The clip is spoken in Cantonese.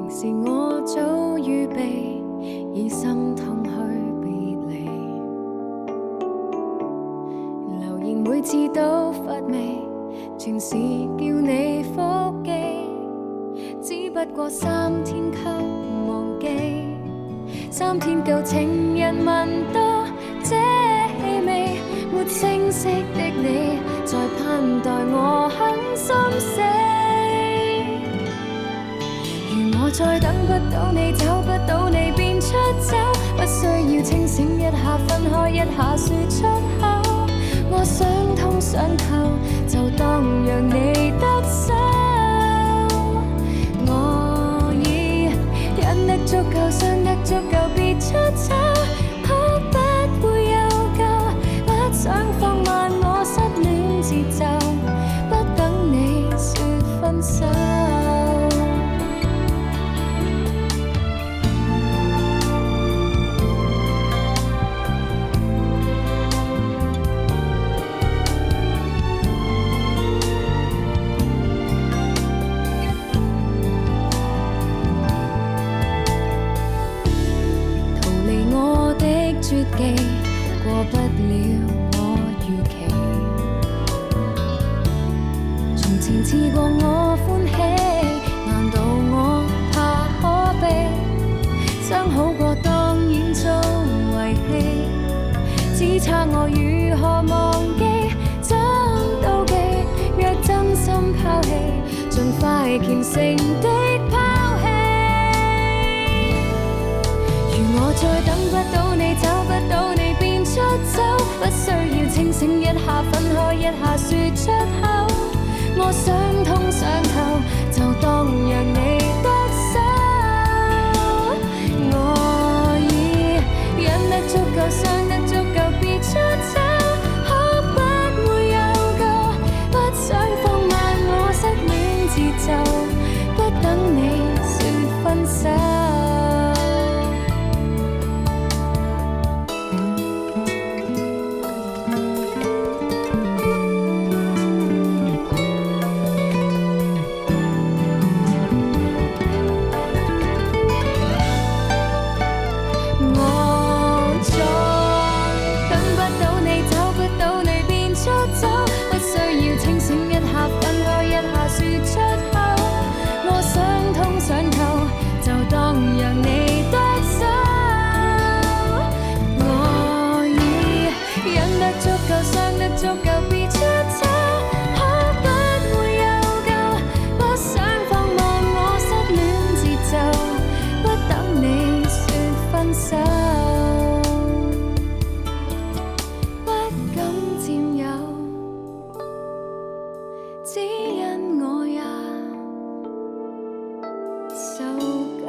明是我早預備，以心痛去別離。留言每次都乏味，全是叫你復記。只不過3天給忘記，3天舊情人聞到這氣味，沒聲息的你在盼待我很心死。如我再等不到你，找不到你便出走，不需要清醒一下，分開一下說出口。我想通想透，就當讓你得手。我已忍得足夠，傷得足夠，別出醜，可不會有救，不想放慢我失戀節奏，不等你說分手。絕技過不了我預期，從前賜過我歡喜，難道我怕可悲？傷好過當然做遺棄，只差我如何忘記，怎妒忌？若真心拋棄，盡快虔誠的拋棄。如我再等不到你，找不到你便出走，不需要清醒一下，分開一下說出口。我想通想透，就當讓你得手。我已忍得足夠，傷得足夠，別出醜，可不會有救，不想放慢我失戀節奏，不等你說分手。足夠別出醜，可不會有救，不想放慢我失戀節奏，不等你說分手，不敢佔有，只因我也受夠。